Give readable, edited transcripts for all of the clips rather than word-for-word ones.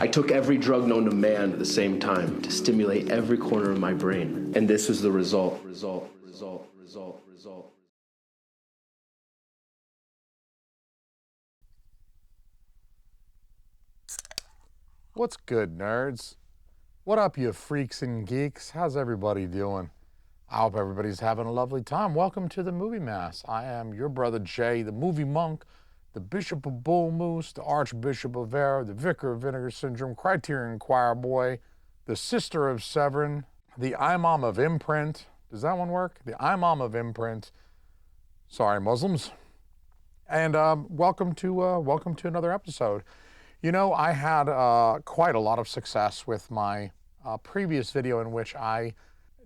I took every drug known to man at the same time to stimulate every corner of my brain. And this was the result. What's good, nerds? What up, you freaks and geeks? How's everybody doing? I hope everybody's having a lovely time. Welcome to the Movie Mass. I am your brother Jay, the movie monk, the Bishop of Bull Moose, the Archbishop of Vera, the Vicar of Vinegar Syndrome, Criterion Choir Boy, the Sister of Severin, the Imam of Imprint. Does that one work? The Imam of Imprint. Sorry, Muslims. And welcome to another episode. You know, I had quite a lot of success with my previous video in which I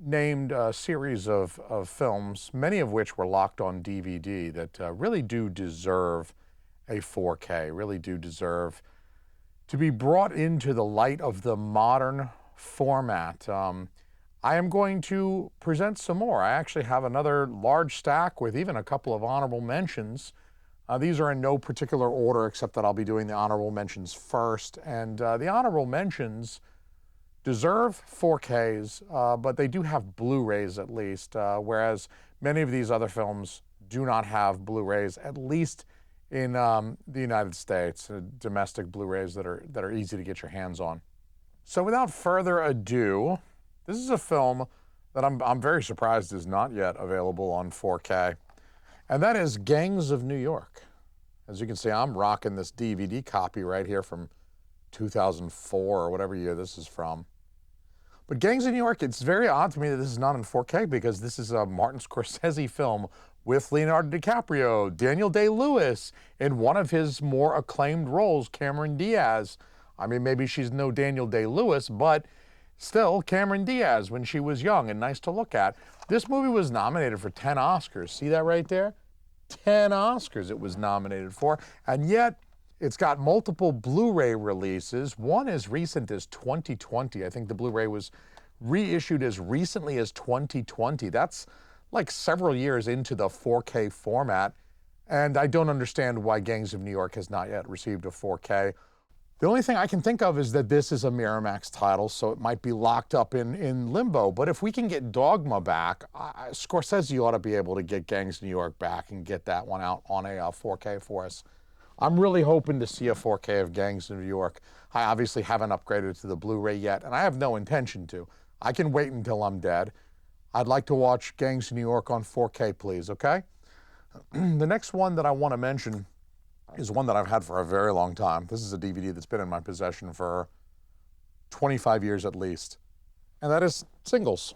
named a series of films, many of which were locked on DVD, that really do deserve a 4K, really do deserve to be brought into the light of the modern format. I am going to present some more. I actually have another large stack with even a couple of honorable mentions. These are in no particular order, except that I'll be doing the honorable mentions first. And the honorable mentions deserve 4Ks, but they do have Blu-rays at least, whereas many of these other films do not have Blu-rays, at least in the United States, domestic Blu-rays that are easy to get your hands on. So without further ado, this is a film that I'm very surprised is not yet available on 4K. And that is Gangs of New York. As you can see, I'm rocking this DVD copy right here from 2004 or whatever year this is from. But Gangs of New York, it's very odd to me that this is not in 4K because this is a Martin Scorsese film with Leonardo DiCaprio, Daniel Day-Lewis, in one of his more acclaimed roles, Cameron Diaz. I mean, maybe she's no Daniel Day-Lewis, but still Cameron Diaz when she was young and nice to look at. This movie was nominated for 10 Oscars. See that right there? 10 Oscars it was nominated for, and yet it's got multiple Blu-ray releases. One as recent as 2020. I think the Blu-ray was reissued as recently as 2020. That's like several years into the 4K format, and I don't understand why Gangs of New York has not yet received a 4K. The only thing I can think of is that this is a Miramax title, so it might be locked up in limbo. But if we can get Dogma back, Scorsese ought to be able to get Gangs of New York back and get that one out on a 4K for us. I'm really hoping to see a 4K of Gangs of New York. I obviously haven't upgraded to the Blu-ray yet, and I have no intention to. I can wait until I'm dead. I'd like to watch Gangs of New York on 4K, please, okay? The next one that I want to mention is one that I've had for a very long time. This is a DVD that's been in my possession for 25 years at least. And that is Singles.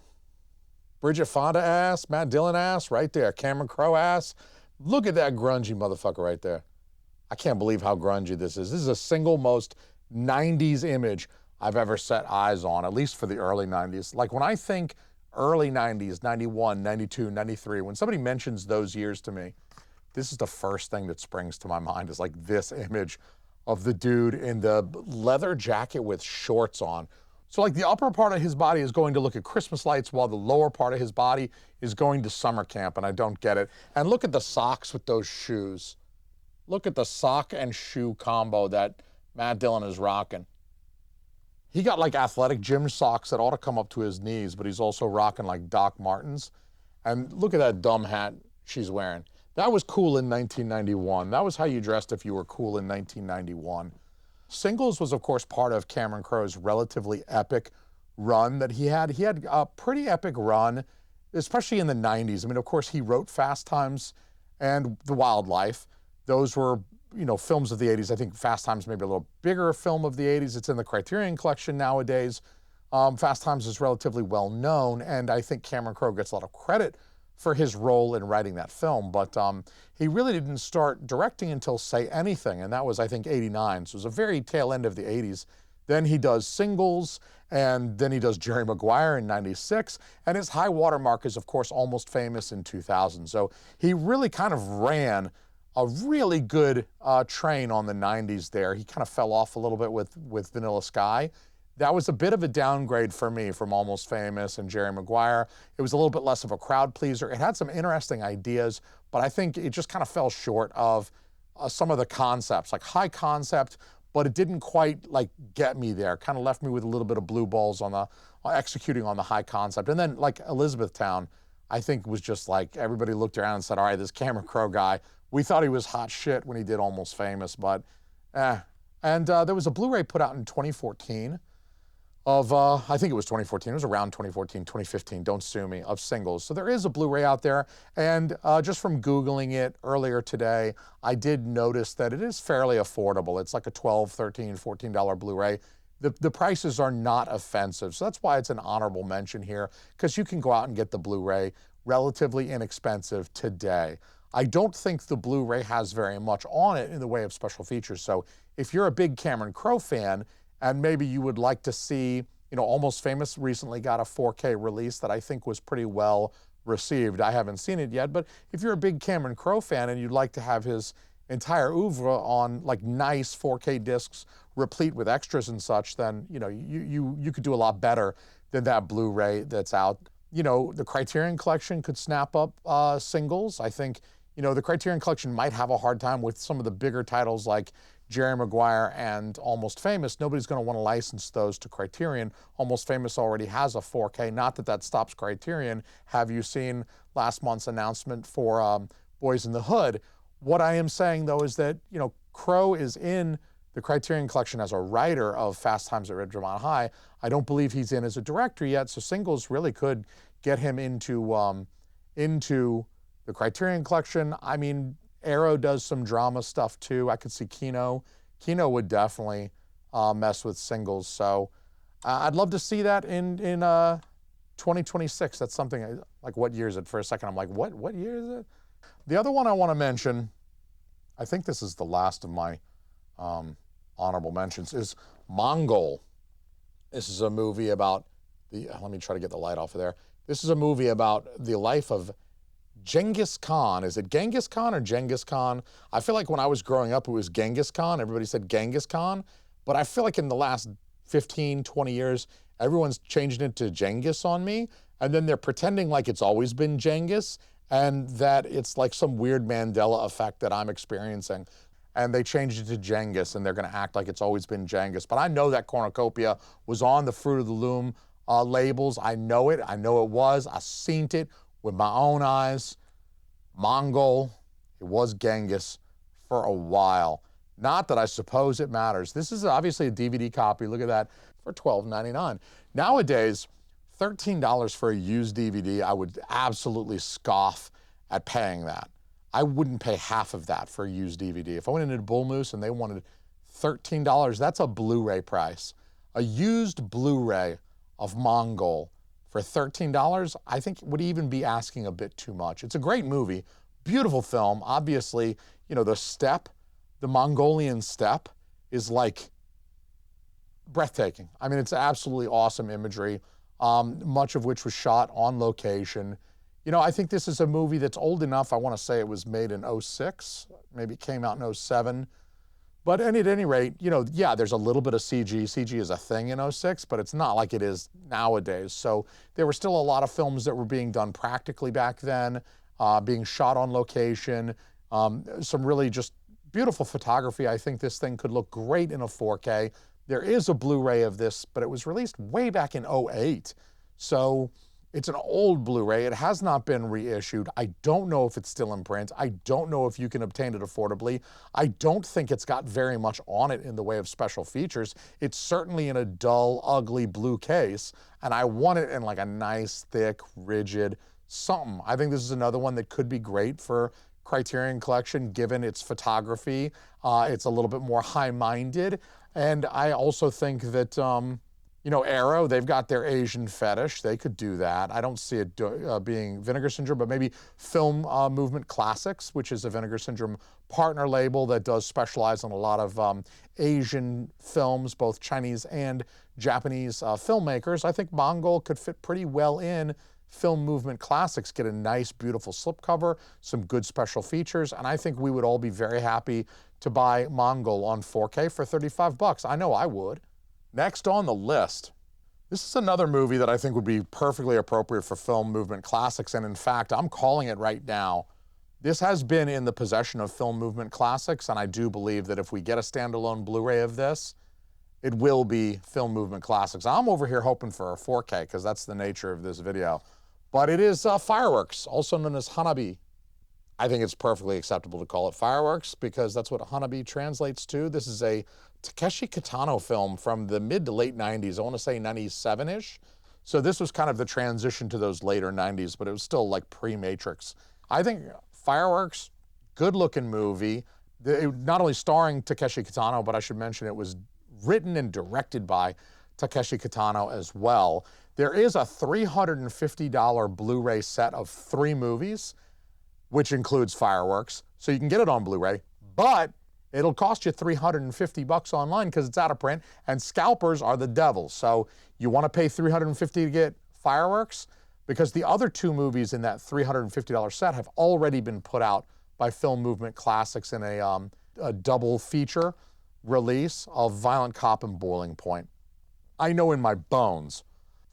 Bridget Fonda ass, Matt Dillon ass, right there. Cameron Crowe ass. Look at that grungy motherfucker right there. I can't believe how grungy this is. This is the single most 90s image I've ever set eyes on, at least for the early 90s. Like when I think early 90s, 91, 92, 93, when somebody mentions those years to me, this is the first thing that springs to my mind is like this image of the dude in the leather jacket with shorts on. So like the upper part of his body is going to look at Christmas lights while the lower part of his body is going to summer camp, and I don't get it. And look at the socks with those shoes. Look at the sock and shoe combo that Matt Dillon is rocking. He got like athletic gym socks that ought to come up to his knees, but he's also rocking like Doc Martens. And look at that dumb hat she's wearing. That was cool in 1991. That was how you dressed if you were cool in 1991. Singles was, of course, part of Cameron Crowe's relatively epic run that he had. He had a pretty epic run, especially in the 90s. I mean, of course, he wrote Fast Times and The Wildlife. Those were, you know, films of the 80s. I think Fast Times maybe a little bigger film of the 80s. It's in the Criterion collection nowadays. Fast Times is relatively well known, and I think Cameron Crowe gets a lot of credit for his role in writing that film, but he really didn't start directing until Say Anything, and that was, I think, 89, so it was a very tail end of the 80s. Then he does Singles, and then he does Jerry Maguire in 96, and his high watermark is, of course, Almost Famous in 2000. So he really kind of ran a really good train on the 90s there. He kind of fell off a little bit with Vanilla Sky. That was a bit of a downgrade for me from Almost Famous and Jerry Maguire. It was a little bit less of a crowd pleaser. It had some interesting ideas, but I think it just kind of fell short of some of the concepts, like high concept, but it didn't quite like get me there. Kind of left me with a little bit of blue balls on the executing on the high concept. And then like Elizabethtown, I think was just like everybody looked around and said, all right, this Cameron Crowe guy, we thought he was hot shit when he did Almost Famous, but eh. And there was a Blu-ray put out in 2014 of, I think it was 2014, it was around 2014, 2015, don't sue me, of Singles. So there is a Blu-ray out there, and just from Googling it earlier today, I did notice that it is fairly affordable. It's like a $12, $13, $14 Blu-ray. The prices are not offensive, so that's why it's an honorable mention here, because you can go out and get the Blu-ray relatively inexpensive today. I don't think the Blu-ray has very much on it in the way of special features, so if you're a big Cameron Crowe fan, and maybe you would like to see, you know, Almost Famous recently got a 4K release that I think was pretty well received. I haven't seen it yet, but if you're a big Cameron Crowe fan and you'd like to have his entire oeuvre on like nice 4K discs replete with extras and such, then, you know, you could do a lot better than that Blu-ray that's out. You know, the Criterion Collection could snap up Singles. I think, you know, the Criterion Collection might have a hard time with some of the bigger titles like Jerry Maguire and Almost Famous. Nobody's going to want to license those to Criterion. Almost Famous already has a 4K. Not that that stops Criterion. Have you seen last month's announcement for Boys in the Hood? What I am saying, though, is that, you know, Crowe is in the Criterion Collection as a writer of Fast Times at Ridgemont High. I don't believe he's in as a director yet, so Singles really could get him into the Criterion Collection. I mean, Arrow does some drama stuff too. I could see Kino. Kino would definitely mess with Singles. So I'd love to see that in 2026. That's something like, what year is it? For a second, I'm like, what year is it? The other one I want to mention, I think this is the last of my honorable mentions, is Mongol. This is a movie about let me try to get the light off of there. This is a movie about the life of Genghis Khan. Is it Genghis Khan or Genghis Khan? I feel like when I was growing up, it was Genghis Khan. Everybody said Genghis Khan. But I feel like in the last 15, 20 years, everyone's changed it to Genghis on me. And then they're pretending like it's always been Genghis and that it's like some weird Mandela effect that I'm experiencing. And they changed it to Genghis, and they're going to act like it's always been Genghis. But I know that cornucopia was on the Fruit of the Loom labels. I know it. I know it was. I seen it with my own eyes. Mongol, it was Genghis for a while. Not that I suppose it matters. This is obviously a DVD copy. Look at that, for $12.99. Nowadays, $13 for a used DVD, I would absolutely scoff at paying that. I wouldn't pay half of that for a used DVD. If I went into Bull Moose and they wanted $13, that's a Blu-ray price. A used Blu-ray of Mongol for $13, I think would even be asking a bit too much. It's a great movie, beautiful film. Obviously, you know, the steppe, the Mongolian steppe is like breathtaking. I mean, it's absolutely awesome imagery, much of which was shot on location. You know, I think this is a movie that's old enough. I want to say it was made in 06, maybe it came out in 07. But at any rate, you know, yeah, there's a little bit of CG. CG is a thing in 06, but it's not like it is nowadays. So there were still a lot of films that were being done practically back then, being shot on location, some really just beautiful photography. I think this thing could look great in a 4K. There is a Blu-ray of this, but it was released way back in 08. So it's an old Blu-ray. It has not been reissued. I don't know if it's still in print. I don't know if you can obtain it affordably. I don't think it's got very much on it in the way of special features. It's certainly in a dull, ugly blue case, and I want it in like a nice, thick, rigid something. I think this is another one that could be great for Criterion Collection, given its photography. It's a little bit more high-minded, and I also think that you know, Arrow, they've got their Asian fetish. They could do that. I don't see it being Vinegar Syndrome, but maybe Film Movement Classics, which is a Vinegar Syndrome partner label that does specialize in a lot of Asian films, both Chinese and Japanese filmmakers. I think Mongol could fit pretty well in Film Movement Classics, get a nice, beautiful slipcover, some good special features, and I think we would all be very happy to buy Mongol on 4K for $35. I know I would. Next on the list, this is another movie that I think would be perfectly appropriate for Film Movement Classics, and in fact, I'm calling it right now This has been in the possession of Film Movement Classics, and I do believe that if we get a standalone Blu-ray of this, it will be Film Movement Classics. I'm over here hoping for a 4K, because that's the nature of this video. But it is Fireworks, also known as Hana-bi. I think it's perfectly acceptable to call it Fireworks, because that's what Hana-bi translates to. This is a Takeshi Kitano film from the mid to late 90s. I want to say 97-ish. So this was kind of the transition to those later 90s, but it was still like pre-Matrix. I think Fireworks, good-looking movie. Not only starring Takeshi Kitano, but I should mention it was written and directed by Takeshi Kitano as well. There is a $350 Blu-ray set of 3 movies, which includes Fireworks. So you can get it on Blu-ray, but it'll cost you $350 online because it's out of print, and scalpers are the devil. So you want to pay $350 to get Fireworks? Because the other 2 movies in that $350 set have already been put out by Film Movement Classics in a double feature release of Violent Cop and Boiling Point. I know in my bones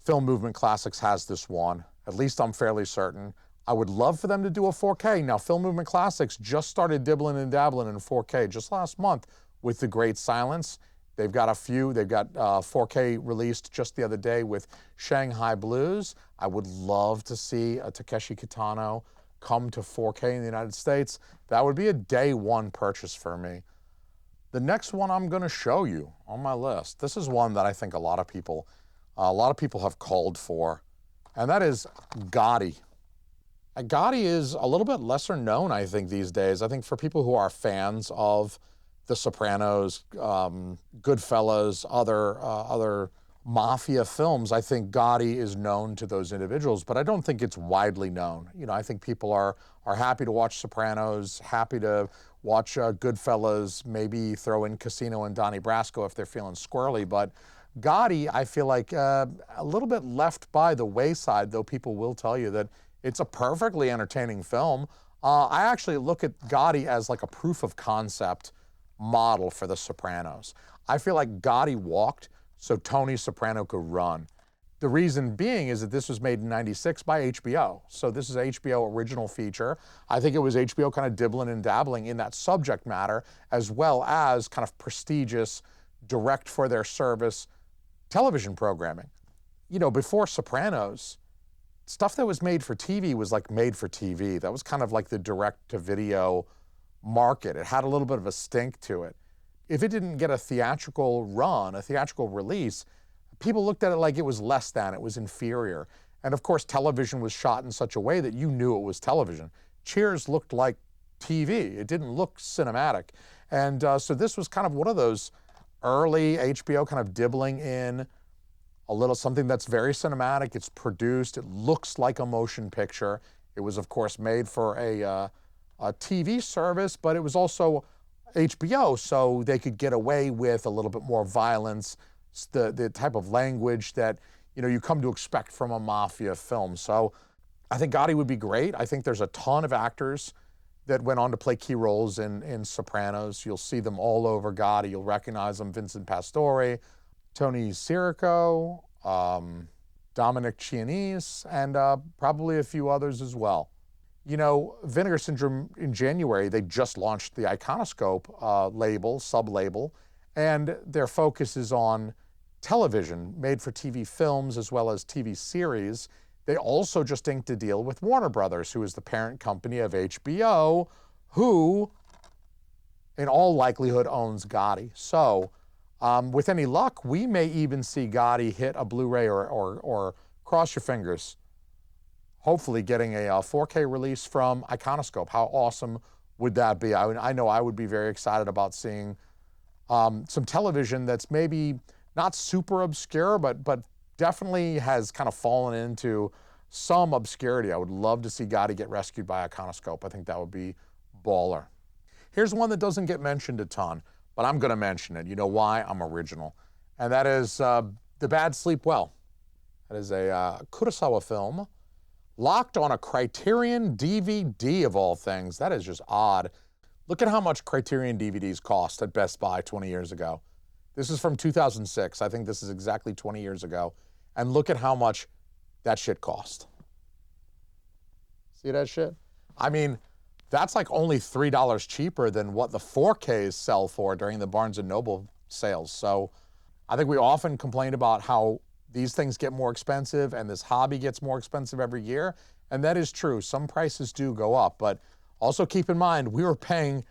Film Movement Classics has this one. At least I'm fairly certain. I would love for them to do a 4K. Now, Film Movement Classics just started dibbling and dabbling in 4K just last month with The Great Silence. They've got a few. They've got 4K released just the other day with Shanghai Blues. I would love to see a Takeshi Kitano come to 4K in the United States. That would be a day one purchase for me. The next one I'm going to show you on my list, this is one that I think a lot of people have called for, and that is Gotti. Gotti is a little bit lesser known, I think, these days. I think for people who are fans of The Sopranos, Goodfellas, other mafia films, I think Gotti is known to those individuals, but I don't think it's widely known. You know, I think people are happy to watch Sopranos, happy to watch Goodfellas, maybe throw in Casino and Donnie Brasco if they're feeling squirrely, but Gotti, I feel like a little bit left by the wayside, though people will tell you that it's a perfectly entertaining film. I actually look at Gotti as like a proof of concept model for The Sopranos. I feel like Gotti walked so Tony Soprano could run. The reason being is that this was made in '96 by HBO. So this is an HBO original feature. I think it was HBO kind of dibbling and dabbling in that subject matter, as well as kind of prestigious, direct for their service television programming. You know, before Sopranos, stuff that was made for TV was like made for TV. That was kind of like the direct-to-video market. It had a little bit of a stink to it. If it didn't get a theatrical run, a theatrical release, people looked at it like it was less than, it was inferior. And of course, television was shot in such a way that you knew it was television. Cheers looked like TV. It didn't look cinematic. And so this was kind of one of those early HBO kind of dibbling in a little something that's very cinematic. It's produced. It looks like a motion picture. It was, of course, made for a TV service, but it was also HBO, so they could get away with a little bit more violence, the type of language that you come to expect from a mafia film. So I think Gotti would be great. I think there's a ton of actors that went on to play key roles in Sopranos. You'll see them all over Gotti. You'll recognize them: Vincent Pastore, Tony Sirico, Dominic Chianese, and probably a few others as well. You know, Vinegar Syndrome, in January, they just launched the Iconoscope label, sub-label, and their focus is on television, made-for-TV films as well as TV series. They also just inked a deal with Warner Brothers, who is the parent company of HBO, who, in all likelihood, owns Gotti. So, with any luck, we may even see Gotti hit a Blu-ray or cross your fingers, hopefully getting a 4K release from Iconoscope. How awesome would that be? I know I would be very excited about seeing some television that's maybe not super obscure, but definitely has kind of fallen into some obscurity. I would love to see Gotti get rescued by Iconoscope. I think that would be baller. Here's one that doesn't get mentioned a ton, but I'm going to mention it. You know why? I'm original. And that is The Bad Sleep Well. That is a Kurosawa film, locked on a Criterion DVD of all things. That is just odd. Look at how much Criterion DVDs cost at Best Buy 20 years ago. This is from 2006. I think this is exactly 20 years ago. And look at how much that shit cost. See that shit? I mean, That's like only $3 cheaper than what the 4Ks sell for during the Barnes & Noble sales. So I think we often complain about how these things get more expensive and this hobby gets more expensive every year. And that is true. Some prices do go up, but also keep in mind, we were paying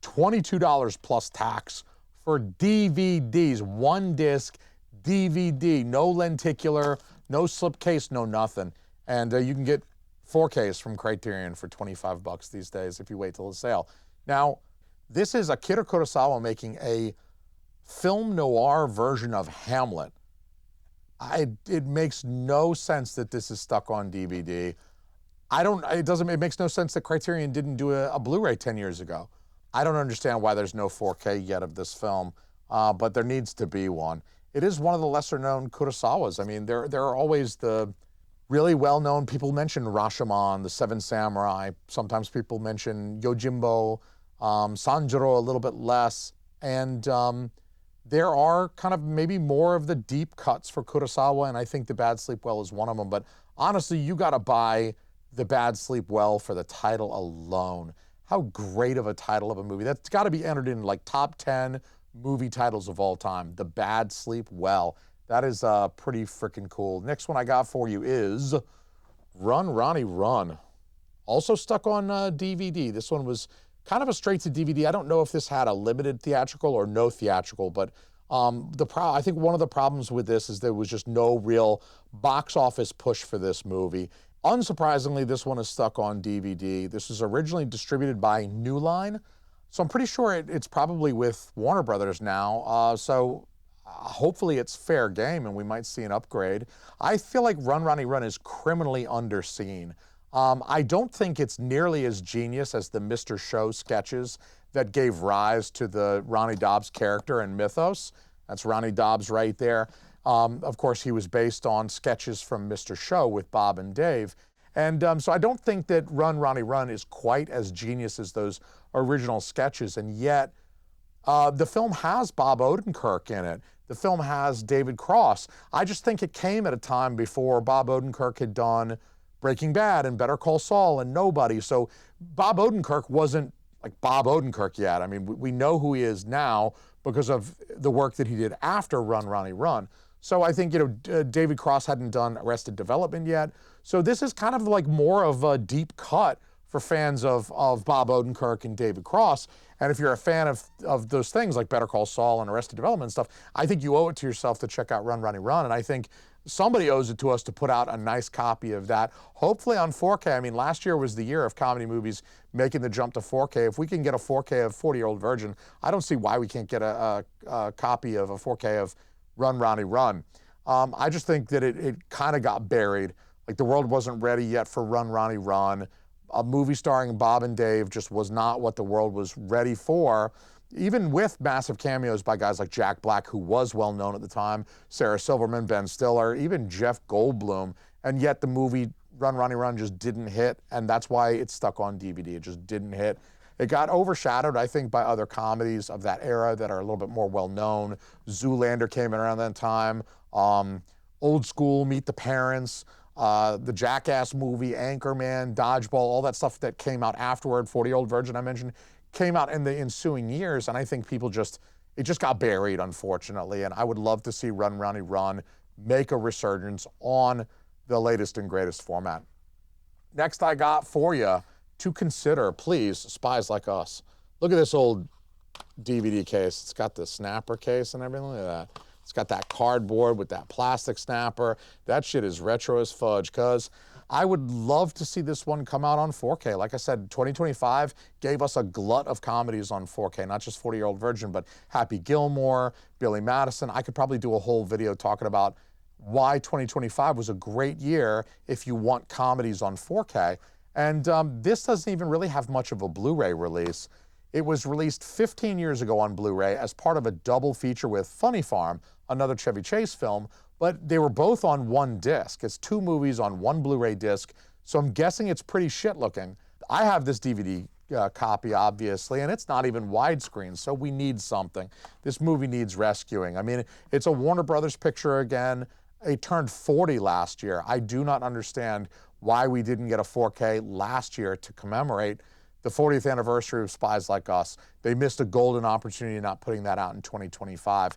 $22 plus tax for DVDs, one disc DVD, no lenticular, no slipcase, no nothing. And you can get 4Ks from Criterion for 25 bucks these days if you wait till the sale. Now, this is Akira Kurosawa making a film noir version of Hamlet. It makes no sense that this is stuck on DVD. It makes no sense that Criterion didn't do a Blu-ray 10 years ago. I don't understand why there's no 4K yet of this film, but there needs to be one. It is one of the lesser known Kurosawas. I mean, there are always the really well-known, people mention Rashomon, the Seven Samurai. Sometimes people mention Yojimbo, Sanjuro a little bit less. And there are kind of maybe more of the deep cuts for Kurosawa, and I think The Bad Sleep Well is one of them. But honestly, you got to buy The Bad Sleep Well for the title alone. How great of a title of a movie. That's got to be entered in like top 10 movie titles of all time. The Bad Sleep Well. That is pretty freaking cool. Next one I got for you is Run Ronnie Run. Also stuck on DVD. This one was kind of a straight to DVD. I don't know if this had a limited theatrical or no theatrical, but I think one of the problems with this is there was just no real box office push for this movie. Unsurprisingly, this one is stuck on DVD. This was originally distributed by New Line, so I'm pretty sure it's probably with Warner Brothers now. Hopefully it's fair game and we might see an upgrade. I feel like Run Ronnie Run is criminally underseen. I don't think it's nearly as genius as the Mr. Show sketches that gave rise to the Ronnie Dobbs character and mythos. That's Ronnie Dobbs right there. Of course, he was based on sketches from Mr. Show with Bob and Dave. And so I don't think that Run Ronnie Run is quite as genius as those original sketches. And yet, the film has Bob Odenkirk in it. The film has David Cross. I just think it came at a time before Bob Odenkirk had done Breaking Bad and Better Call Saul and Nobody. So Bob Odenkirk wasn't like Bob Odenkirk yet. I mean, we know who he is now because of the work that he did after Run Ronnie Run. So I think, David Cross hadn't done Arrested Development yet. So this is kind of like more of a deep cut for fans of Bob Odenkirk and David Cross. And if you're a fan of those things like Better Call Saul and Arrested Development and stuff, I think you owe it to yourself to check out Run Ronnie Run. And I think somebody owes it to us to put out a nice copy of that, hopefully on 4K. I mean, last year was the year of comedy movies making the jump to 4K. If we can get a 4K of 40-Year-Old Virgin, I don't see why we can't get a copy of a 4K of Run Ronnie Run. I just think that it kind of got buried. Like the world wasn't ready yet for Run Ronnie Run. A movie starring Bob and Dave just was not what the world was ready for, even with massive cameos by guys like Jack Black, who was well known at the time, Sarah Silverman, Ben Stiller, even Jeff Goldblum, and yet the movie Run Ronnie Run just didn't hit, and that's why it's stuck on DVD. It just didn't hit. It got overshadowed, I think, by other comedies of that era that are a little bit more well-known. Zoolander came in around that time. Old School, Meet the Parents, the Jackass movie, Anchorman, Dodgeball, all that stuff that came out afterward, 40-Year-Old Virgin I mentioned, came out in the ensuing years, and I think people it just got buried, unfortunately, and I would love to see Run Ronnie Run make a resurgence on the latest and greatest format. Next I got for you to consider, please, Spies Like Us. Look at this old DVD case. It's got the snapper case and everything like that. It's got that cardboard with that plastic snapper. That shit is retro as fudge, cuz I would love to see this one come out on 4K. Like I said, 2025 gave us a glut of comedies on 4K, not just 40-Year-Old Virgin, but Happy Gilmore, Billy Madison. I could probably do a whole video talking about why 2025 was a great year if you want comedies on 4K. And this doesn't even really have much of a Blu-ray release. It was released 15 years ago on Blu-ray as part of a double feature with Funny Farm, another Chevy Chase film, but they were both on one disc. It's two movies on one Blu-ray disc, so I'm guessing it's pretty shit looking. I have this DVD copy, obviously, and it's not even widescreen, so we need something. This movie needs rescuing. I mean, it's a Warner Brothers picture again. It turned 40 last year. I do not understand why we didn't get a 4K last year to commemorate the 40th anniversary of Spies Like Us. They missed a golden opportunity not putting that out in 2025.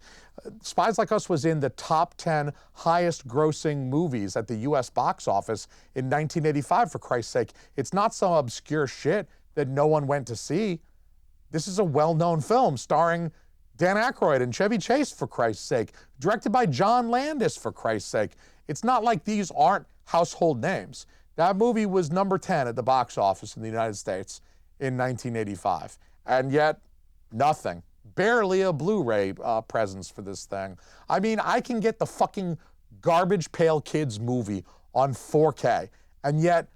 Spies Like Us was in the top 10 highest grossing movies at the US box office in 1985, for Christ's sake. It's not some obscure shit that no one went to see. This is a well-known film starring Dan Aykroyd and Chevy Chase, for Christ's sake, directed by John Landis, for Christ's sake. It's not like these aren't household names. That movie was number 10 at the box office in the United States in 1985. And yet, nothing. Barely a Blu-ray presence for this thing. I mean, I can get the fucking Garbage Pail Kids movie on 4K, and yet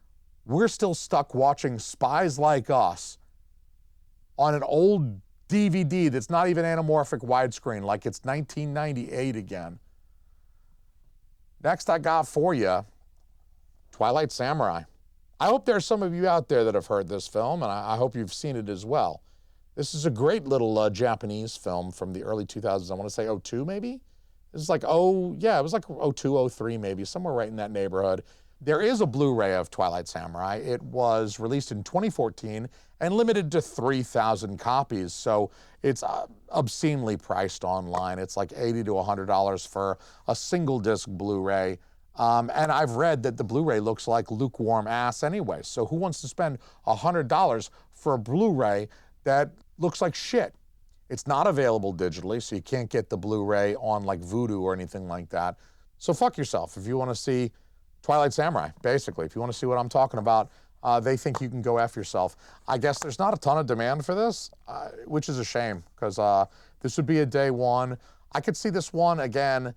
we're still stuck watching Spies Like Us on an old DVD that's not even anamorphic widescreen, like it's 1998 again. Next I got for you, Twilight Samurai. I hope there's some of you out there that have heard this film, and I hope you've seen it as well. This is a great little Japanese film from the early 2000s. I want to say '02 maybe? This is like, it was like '02, '03 maybe, somewhere right in that neighborhood. There is a Blu-ray of Twilight Samurai. It was released in 2014 and limited to 3,000 copies, so it's obscenely priced online. It's like $80 to $100 for a single disc Blu-ray. And I've read that the Blu-ray looks like lukewarm ass anyway, so who wants to spend $100 for a Blu-ray that looks like shit? It's not available digitally, so you can't get the Blu-ray on like Vudu or anything like that. So fuck yourself if you want to see Twilight Samurai, basically. If you want to see what I'm talking about, they think you can go F yourself. I guess there's not a ton of demand for this, which is a shame, because this would be a day one. I could see this one, again,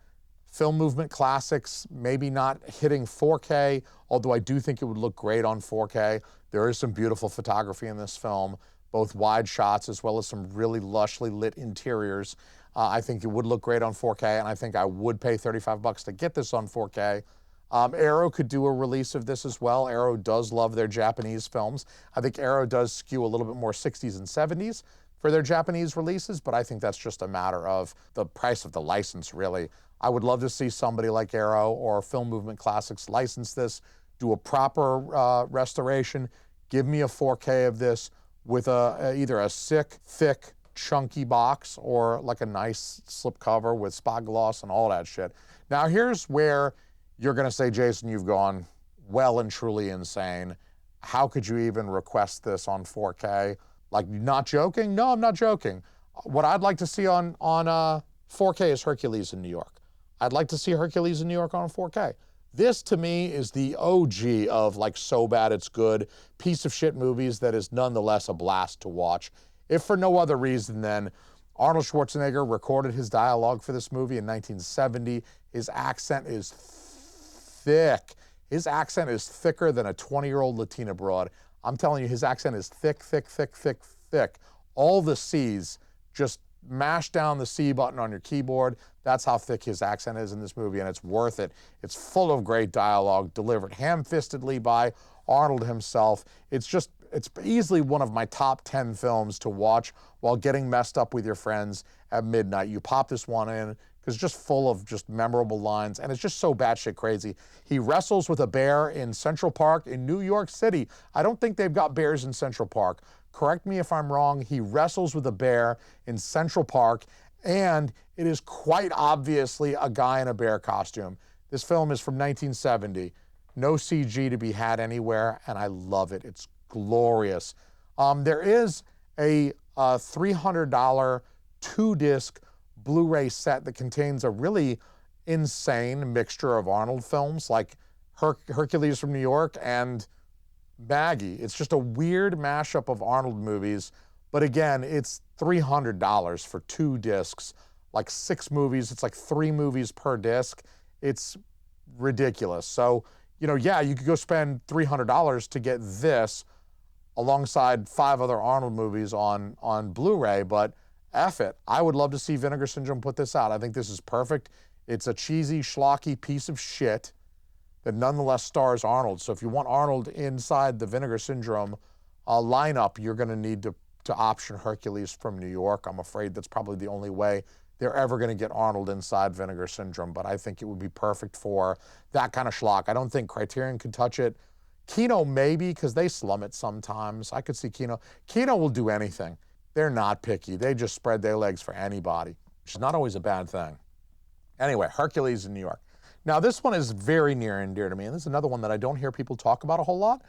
Film Movement Classics, maybe not hitting 4K, although I do think it would look great on 4K. There is some beautiful photography in this film, both wide shots as well as some really lushly lit interiors. I think it would look great on 4K, and I think I would pay $35 to get this on 4K. Arrow could do a release of this as well. Arrow does love their Japanese films. I think Arrow does skew a little bit more 60s and 70s for their Japanese releases, but I think that's just a matter of the price of the license, really. I would love to see somebody like Arrow or Film Movement Classics license this, do a proper restoration, give me a 4K of this with either a sick, thick, chunky box or like a nice slipcover with spot gloss and all that shit. Now here's where you're going to say, Jason, you've gone well and truly insane. How could you even request this on 4K? Like, not joking? No, I'm not joking. What I'd like to see on 4K is Hercules in New York. I'd like to see Hercules in New York on 4K. This, to me, is the OG of, like, so bad it's good, piece of shit movies that is nonetheless a blast to watch. If for no other reason than Arnold Schwarzenegger recorded his dialogue for this movie in 1970. His accent is thick. His accent is thicker than a 20-year-old Latina broad. I'm telling you, his accent is thick, thick, thick, thick, thick. All the C's, just mash down the C button on your keyboard. That's how thick his accent is in this movie, and it's worth it. It's full of great dialogue, delivered ham-fistedly by Arnold himself. It's easily one of my top 10 films to watch while getting messed up with your friends at midnight. You pop this one in, because it's just full of just memorable lines, and it's just so batshit crazy. He wrestles with a bear in Central Park in New York City. I don't think they've got bears in Central Park. Correct me if I'm wrong. He wrestles with a bear in Central Park, and it is quite obviously a guy in a bear costume. This film is from 1970. No CG to be had anywhere, and I love it. It's glorious. There is a $300 2-disc Blu-ray set that contains a really insane mixture of Arnold films like Hercules from New York and Maggie. It's just a weird mashup of Arnold movies, but again, it's $300 for 2 discs, like 6 movies. It's like 3 movies per disc. It's ridiculous. So, yeah, you could go spend $300 to get this alongside 5 other Arnold movies on Blu-ray, but F it. I would love to see Vinegar Syndrome put this out. I think this is perfect. It's a cheesy, schlocky piece of shit that nonetheless stars Arnold. So if you want Arnold inside the Vinegar Syndrome lineup, you're going to need to option Hercules from New York. I'm afraid that's probably the only way they're ever going to get Arnold inside Vinegar Syndrome, but I think it would be perfect for that kind of schlock. I don't think Criterion could touch it. Kino maybe, because they slum it sometimes. I could see Kino. Kino will do anything. They're not picky. They just spread their legs for anybody, which is not always a bad thing. Anyway, Hercules in New York. Now, this one is very near and dear to me, and this is another one that I don't hear people talk about a whole lot.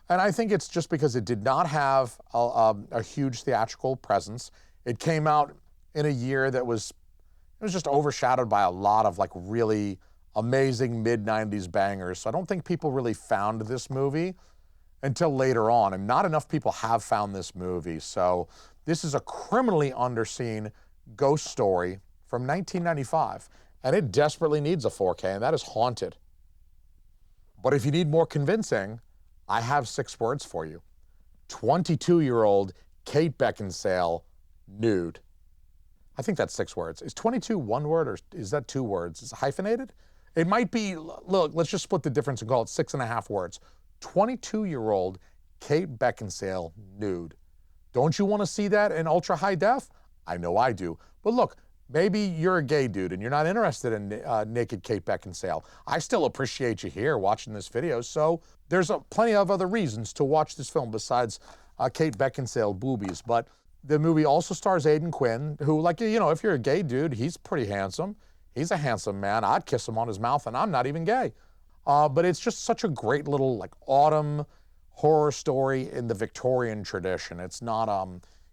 And I think it's just because it did not have a huge theatrical presence. It came out in a year that was just overshadowed by a lot of like really amazing mid-90s bangers. So I don't think people really found this movie until later on, and not enough people have found this movie. So this is a criminally underseen ghost story from 1995, and it desperately needs a 4K, and that is Haunted. But if you need more convincing, I have 6 words for you. 22-year-old Kate Beckinsale, nude. I think that's 6 words. Is 22 one word, or is that 2 words? Is it hyphenated? It might be, look, let's just split the difference and call it 6.5 words. 22-year-old Kate Beckinsale, nude. Don't you want to see that in ultra high def? I know I do. But look, maybe you're a gay dude and you're not interested in naked Kate Beckinsale. I still appreciate you here watching this video, so there's plenty of other reasons to watch this film besides Kate Beckinsale boobies. But the movie also stars Aidan Quinn, who, like, you know, if you're a gay dude, he's pretty handsome. He's a handsome man. I'd kiss him on his mouth, and I'm not even gay. But it's just such a great little, like, autumn horror story in the Victorian tradition. It's not,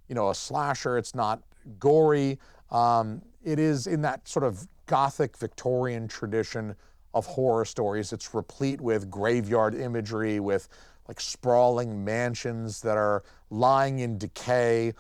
you know, a slasher. It's not gory. It is in that sort of Gothic Victorian tradition of horror stories. It's replete with graveyard imagery, with like sprawling mansions that are lying in decay.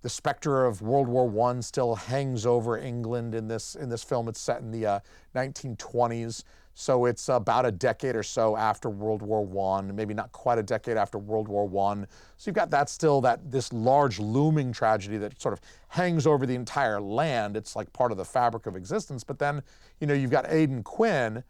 The specter of World War I still hangs over England in this film. It's set in the 1920s, so it's about a decade or so after World War I, maybe not quite a decade after World War I. So you've got this large looming tragedy that sort of hangs over the entire land. It's like part of the fabric of existence. But then, you know, you've got Aidan Quinn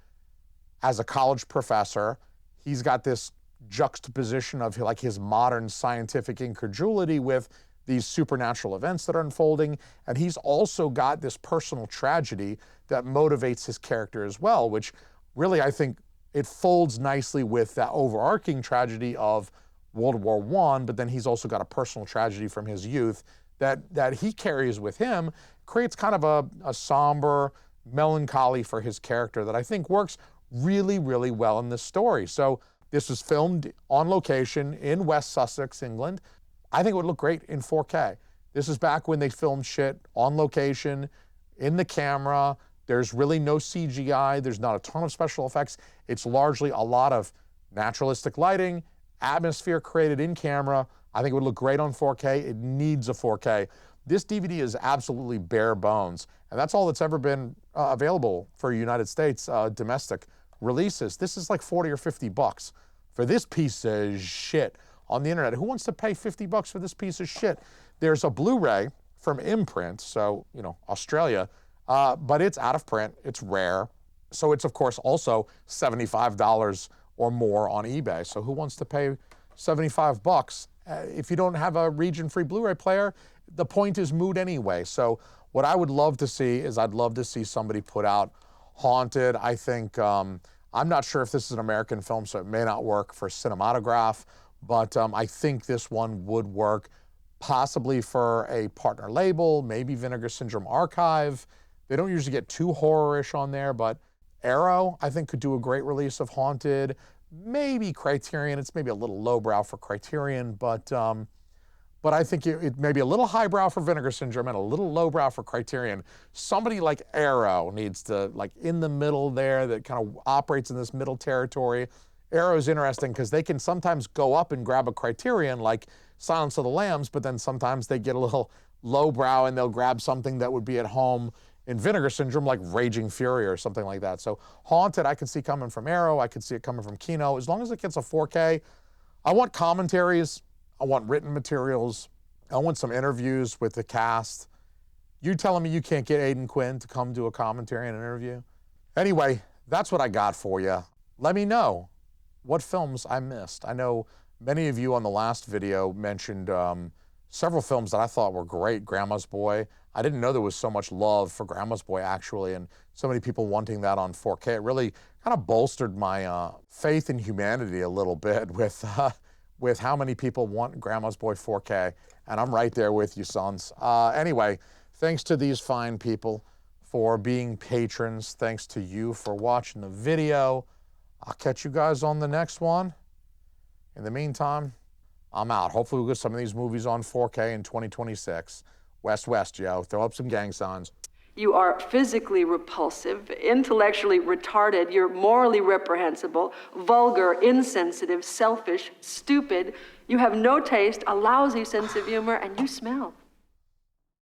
as a college professor. He's got this juxtaposition of like his modern scientific incredulity with these supernatural events that are unfolding. And he's also got this personal tragedy that motivates his character as well, which really, I think it folds nicely with that overarching tragedy of World War I, but then he's also got a personal tragedy from his youth that he carries with him, creates kind of a somber melancholy for his character that I think works really, really well in this story. So this was filmed on location in West Sussex, England. I think it would look great in 4K. This is back when they filmed shit on location, in the camera. There's really no CGI. There's not a ton of special effects. It's largely a lot of naturalistic lighting, atmosphere created in camera. I think it would look great on 4K. It needs a 4K. This DVD is absolutely bare bones, and that's all that's ever been available for United States domestic releases. This is like 40 or 50 bucks for this piece of shit on the internet. Who wants to pay 50 bucks for this piece of shit? There's a Blu-ray from Imprint, so, you know, Australia, but it's out of print, it's rare. So it's, of course, also $75 or more on eBay. So who wants to pay 75 bucks? If you don't have a region-free Blu-ray player, the point is moot anyway. So what I would love to see is I'd love to see somebody put out Haunted. I think, I'm not sure if this is an American film, so it may not work for cinematograph, but I think this one would work possibly for a partner label, maybe Vinegar Syndrome Archive. They don't usually get too horror-ish on there, but Arrow, I think, could do a great release of Haunted. Maybe Criterion. It's maybe a little lowbrow for Criterion, but I think it may be a little highbrow for Vinegar Syndrome and a little lowbrow for Criterion. Somebody like Arrow needs to, like, in the middle there, that kind of operates in this middle territory. Arrow's interesting because they can sometimes go up and grab a Criterion like Silence of the Lambs, but then sometimes they get a little lowbrow and they'll grab something that would be at home in Vinegar Syndrome, like Raging Fury or something like that. So Haunted, I could see coming from Arrow. I could see it coming from Kino. As long as it gets a 4K, I want commentaries. I want written materials. I want some interviews with the cast. You telling me you can't get Aidan Quinn to come do a commentary and an interview? Anyway, that's what I got for you. Let me know what films I missed. I know many of you on the last video mentioned several films that I thought were great. Grandma's Boy. I didn't know there was so much love for Grandma's Boy, actually, and so many people wanting that on 4K. It really kind of bolstered my faith in humanity a little bit with how many people want Grandma's Boy 4K, and I'm right there with you, sons. Anyway, thanks to these fine people for being patrons. Thanks to you for watching the video. I'll catch you guys on the next one. In the meantime, I'm out. Hopefully we'll get some of these movies on 4K in 2026. West, West, yo. Throw up some gang signs. You are physically repulsive, intellectually retarded, you're morally reprehensible, vulgar, insensitive, selfish, stupid. You have no taste, a lousy sense of humor, and you smell.